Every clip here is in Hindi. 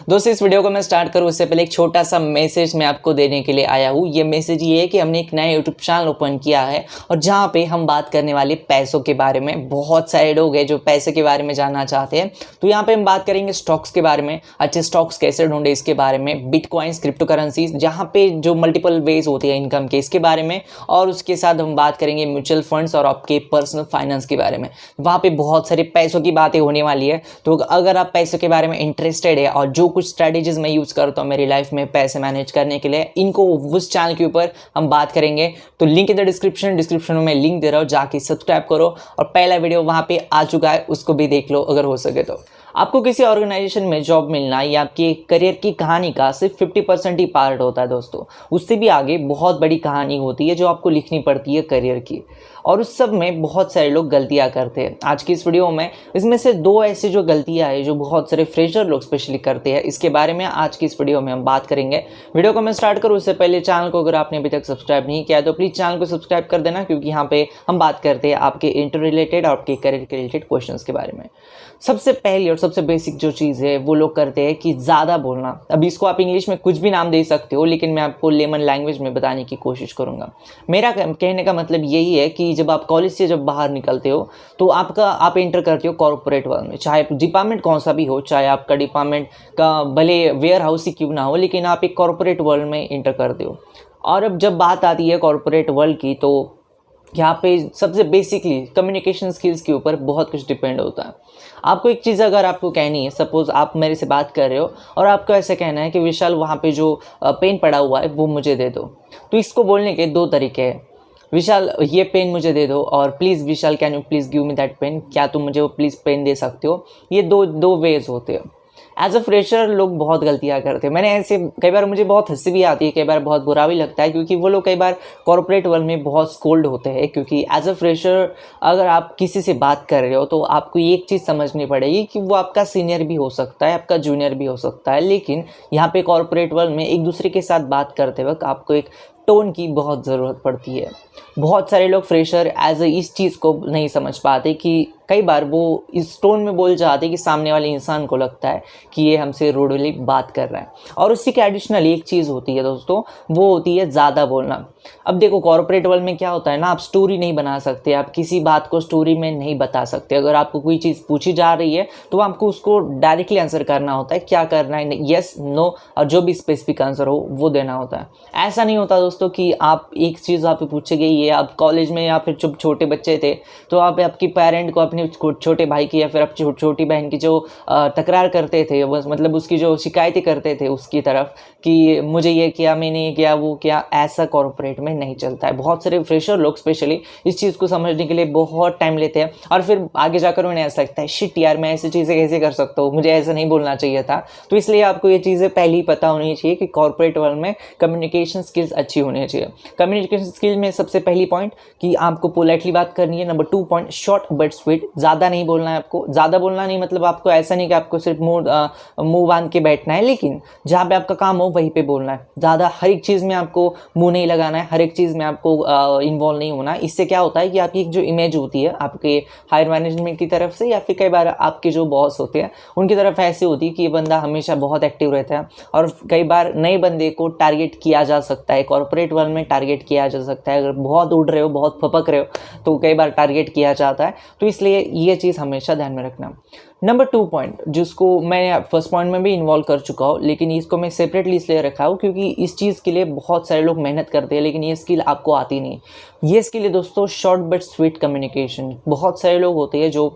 दोस्तों इस वीडियो को मैं स्टार्ट करूँ उससे पहले एक छोटा सा मैसेज मैं आपको देने के लिए आया हूँ। ये मैसेज ये है कि हमने एक नया यूट्यूब चैनल ओपन किया है और जहाँ पे हम बात करने वाले पैसों के बारे में। बहुत सारे लोग हैं जो पैसे के बारे में जानना चाहते हैं, तो यहाँ पे हम बात करेंगे स्टॉक्स के बारे में, अच्छे स्टॉक्स कैसे ढूंढे इसके बारे में, बिटकॉइंस, क्रिप्टो करेंसीज जहाँ पे जो मल्टीपल वेज होते हैं इनकम के, इसके बारे में। और उसके साथ हम बात करेंगे म्यूचुअल फंड्स और आपके पर्सनल फाइनेंस के बारे में। वहाँ पे बहुत सारे पैसों की बातें होने वाली है। तो अगर आप पैसों के बारे में इंटरेस्टेड है और जो कुछ स्ट्रेटेजीज मैं यूज़ करता हूँ मेरी लाइफ में पैसे मैनेज करने के लिए, इनको उस चैनल के ऊपर हम बात करेंगे। तो लिंक इन द डिस्क्रिप्शन में मैं लिंक दे रहा हूँ, जाके सब्सक्राइब करो। और पहला वीडियो वहाँ पे आ चुका है, उसको भी देख लो अगर हो सके तो। आपको किसी ऑर्गेनाइजेशन में जॉब मिलना या आपके करियर की कहानी का सिर्फ 50% ही पार्ट होता है दोस्तों। उससे भी आगे बहुत बड़ी कहानी होती है जो आपको लिखनी पड़ती है करियर की, और उस सब में बहुत सारे लोग गलतियां करते हैं। आज की इस वीडियो में इसमें से 2 ऐसी जो गलतियां हैं जो बहुत सारे फ्रेशर लोग स्पेशली करते हैं, इसके बारे में आज की इस वीडियो में हम बात करेंगे। वीडियो को मैं स्टार्ट करूँ उससे पहले चैनल को अगर आपने अभी तक सब्सक्राइब नहीं किया तो प्लीज़ चैनल को सब्सक्राइब कर देना, क्योंकि यहाँ पे हम बात करते हैं आपके इंटर रिलेटेड और आपके करियर के रिलेटेड क्वेश्चन के बारे में। सबसे पहली और सबसे बेसिक जो चीज़ है वो लोग करते हैं कि ज़्यादा बोलना। अब इसको आप इंग्लिश में कुछ भी नाम दे सकते हो, लेकिन मैं आपको लेमन लैंग्वेज में बताने की कोशिश करूँगा। मेरा कहने का मतलब यही है कि जब आप कॉलेज से जब बाहर निकलते हो तो आप एंटर करते हो कॉर्पोरेट वर्ल्ड में, चाहे डिपार्टमेंट कौन सा भी हो, चाहे आपका डिपार्टमेंट का भले वेयर हाउस ही क्यों ना हो, लेकिन आप एक कॉर्पोरेट वर्ल्ड में एंटर करते हो। और अब जब बात आती है कॉर्पोरेट वर्ल्ड की, तो यहाँ पे सबसे बेसिकली कम्युनिकेशन स्किल्स के ऊपर बहुत कुछ डिपेंड होता है। आपको एक चीज़ अगर आपको कहनी है, सपोज़ आप मेरे से बात कर रहे हो और आपको ऐसे कहना है कि विशाल वहाँ पे जो पेन पड़ा हुआ है वो मुझे दे दो, तो इसको बोलने के 2 तरीके हैं। विशाल ये पेन मुझे दे दो, और please Vishal can you please give me that pain, क्या तुम मुझे वो प्लीज़ पेन दे सकते हो। ये दो वेज होते हैं। एज अ फ्रेशर लोग बहुत गलतियाँ करते हैं। मैंने ऐसे कई बार, मुझे बहुत हंसी भी आती है, कई बार बहुत बुरा भी लगता है, क्योंकि वो लोग कई बार कॉर्पोरेट वर्ल्ड में बहुत स्कोल्ड होते हैं। क्योंकि एज अ फ्रेशर अगर आप किसी से बात कर रहे हो तो आपको एक चीज़ समझनी पड़ेगी कि वो आपका सीनियर भी हो सकता है, आपका जूनियर भी हो सकता है, लेकिन यहाँ पे कॉर्पोरेट वर्ल्ड में एक दूसरे के साथ बात करते वक्त आपको एक टोन की बहुत ज़रूरत पड़ती है। बहुत सारे लोग फ्रेशर एज इस चीज़ को नहीं समझ पाते कि कई बार वो इस टोन में बोल जाते कि सामने वाले इंसान को लगता है कि ये हमसे रूडली बात कर रहा है। और उसी के एडिशनल एक चीज़ होती है दोस्तों, वो होती है ज़्यादा बोलना। अब देखो कॉर्पोरेट वर्ल्ड में क्या होता है ना, आप स्टोरी नहीं बना सकते, आप किसी बात को स्टोरी में नहीं बता सकते। अगर आपको कोई चीज़ पूछी जा रही है तो आपको उसको डायरेक्टली आंसर करना होता है, क्या करना है, यस नो, और जो भी स्पेसिफिक आंसर हो वो देना होता है। ऐसा नहीं होता दोस्तों कि आप एक चीज़ आपसे पूछी गई है, आप कॉलेज में या फिर जब छोटे बच्चे थे तो आप आपके पेरेंट को, अपने छोटे भाई की या फिर आप छोटी बहन की जो तकरार करते थे, बस मतलब उसकी जो शिकायतें करते थे उसकी तरफ कि मुझे ये किया, मैंने ये किया, वो किया, ऐसा कॉर्पोरेट में नहीं चलता है। बहुत सारे फ्रेशर लोग स्पेशली इस चीज़ को समझने के लिए बहुत टाइम लेते हैं, और फिर आगे जाकर उन्हें ऐसा लगता है शिट यार मैं ऐसी चीज़ें कैसे कर सकता हूँ, मुझे ऐसा नहीं बोलना चाहिए था। तो इसलिए आपको ये चीज़ें पहले ही पता होनी चाहिए कि कॉर्पोरेट वर्ल्ड में कम्युनिकेशन स्किल्स अच्छी होनी चाहिए। कम्युनिकेशन स्किल में सबसे पहली पॉइंट कि आपको पोलाइटली बात करनी है। Number 2 point, short but sweet. ज़्यादा नहीं बोलना है आपको। ज़्यादा बोलना नहीं मतलब आपको ऐसा नहीं कि आपको सिर्फ मुंह बांध के बैठना है, लेकिन जहाँ पे आपका काम हो वहीं पे बोलना है। ज़्यादा हर एक चीज़ में आपको मुंह नहीं लगाना है, हर एक चीज़ में आपको इन्वॉल्व नहीं होना है। इससे क्या होता है कि आपकी जो इमेज होती है आपके हायर मैनेजमेंट की तरफ से, या फिर कई बार आपके जो बॉस होते हैं उनकी तरफ ऐसी होती है कि ये बंदा हमेशा बहुत एक्टिव रहता है, और कई बार नए बंदे को टारगेट किया जा सकता है। कॉर्पोरेट वर्ल्ड में टारगेट किया जा सकता है, अगर बहुत उड़ रहे हो, बहुत फपक रहे हो तो कई बार टारगेट किया जाता है। तो इसलिए ये चीज़ हमेशा ध्यान में रखना। नंबर 2 पॉइंट, जिसको मैं फर्स्ट पॉइंट में भी इन्वॉल्व कर चुका हूँ, लेकिन इसको मैं सेपरेटली इसलिए रखा हूँ क्योंकि इस चीज़ के लिए बहुत सारे लोग मेहनत करते हैं, लेकिन ये स्किल आपको आती नहीं। ये स्किल है दोस्तों शॉर्ट बट स्वीट कम्युनिकेशन। बहुत सारे लोग होते हैं जो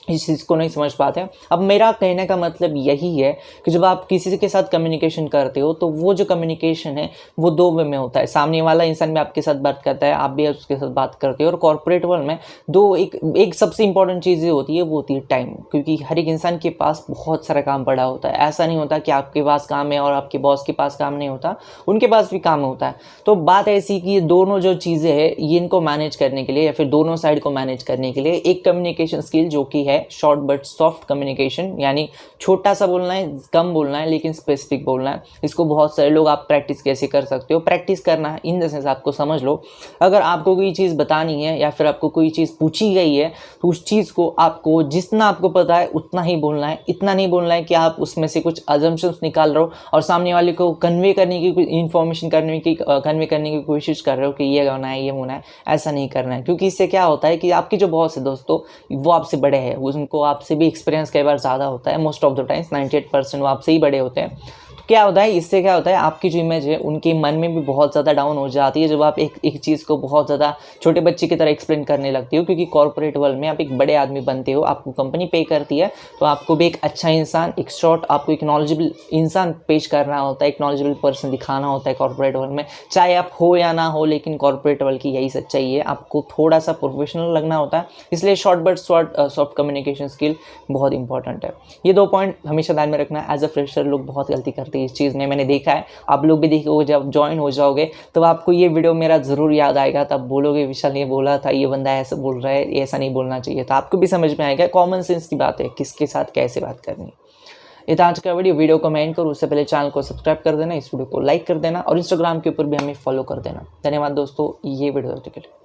इस चीज़ को नहीं समझ पाते हैं। अब मेरा कहने का मतलब यही है कि जब आप किसी के साथ कम्युनिकेशन करते हो तो वो जो कम्युनिकेशन है वो 2 वे में होता है। सामने वाला इंसान भी आपके साथ बात करता है, आप भी उसके साथ बात करते हो। और कॉर्पोरेट वर्ल्ड में एक सबसे इंपॉर्टेंट चीज़ होती है, वो होती है टाइम। क्योंकि हर एक इंसान के पास बहुत सारा काम पड़ा होता है। ऐसा नहीं होता कि आपके पास काम है और आपके बॉस के पास काम नहीं होता, उनके पास भी काम होता है। तो बात ऐसी कि दोनों जो चीज़ें हैं ये इनको मैनेज करने के लिए, या फिर दोनों साइड को मैनेज करने के लिए एक कम्युनिकेशन स्किल जो कि है शॉर्ट बट सॉफ्ट कम्युनिकेशन, यानी छोटा सा बोलना है, कम बोलना है लेकिन स्पेसिफिक बोलना है। इसको बहुत सारे लोग आप प्रैक्टिस कैसे कर सकते हो, प्रैक्टिस करना है इन द सेंस आपको समझ लो, अगर आपको कोई चीज़ बतानी है या फिर आपको कोई चीज़ पूछी गई है तो उस चीज़ को आपको जितना आपको पता है उतना ही बोलना है। इतना नहीं बोलना है कि आप उसमें से कुछ अजम्पशंस निकाल रहे हो और सामने वाले को कन्वे करने की इन्फॉर्मेशन कन्वे करने की कोशिश कर रहे हो कि ये होना है ये होना है। ऐसा नहीं करना है, क्योंकि इससे क्या होता है कि आपकी जो बॉस है दोस्तों वो आपसे बड़े हैं, उनको आपसे भी एक्सपीरियंस कई बार ज़्यादा होता है। मोस्ट ऑफ द टाइम्स 98% वो आपसे ही बड़े होते हैं। तो क्या होता है, इससे क्या होता है, आपकी जो इमेज है उनके मन में भी बहुत ज़्यादा डाउन हो जाती है जब आप एक चीज़ को बहुत ज़्यादा छोटे बच्चे की तरह एक्सप्लेन करने लगती हो। क्योंकि कॉर्पोरेट वर्ल्ड में आप एक बड़े आदमी बनते हो, आपको कंपनी पे करती है, तो आपको भी एक अच्छा इंसान, एक शॉर्ट आपको एक नॉलेजेबल इंसान पेश करना होता है, एक नॉलेजेबल पर्सन दिखाना होता है कॉर्पोरेट वर्ल्ड में, चाहे आप हो या ना हो। लेकिन कॉर्पोरेट वर्ल्ड की यही सच्चाई है, आपको थोड़ा सा प्रोफेशनल लगना होता है। इसलिए short but soft communication skill बहुत इंपॉर्टेंट है। ये 2 पॉइंट हमेशा ध्यान में रखना है। एज अ फ्रेशर लोग बहुत गलती करते हैं इस चीज़ में, मैंने देखा है, आप लोग भी देखोगे। जब ज्वाइन हो जाओगे तो आपको ये वीडियो मेरा ज़रूर याद आएगा, तब बोलोगे विशाल ये बोला था, ये बंदा ऐसा बोल रहा है, ऐसा नहीं बोलना चाहिए था। आपको भी समझ में आएगा, कॉमन सेंस की बात है, किसके साथ कैसे बात करनी है। ये था आज का वीडियो को मैं एंड करूँ उससे पहले चैनल को सब्सक्राइब कर देना, इस वीडियो को लाइक कर देना और इंस्टाग्राम के ऊपर भी हमें फॉलो कर देना। धन्यवाद दोस्तों, ये वीडियो के लिए।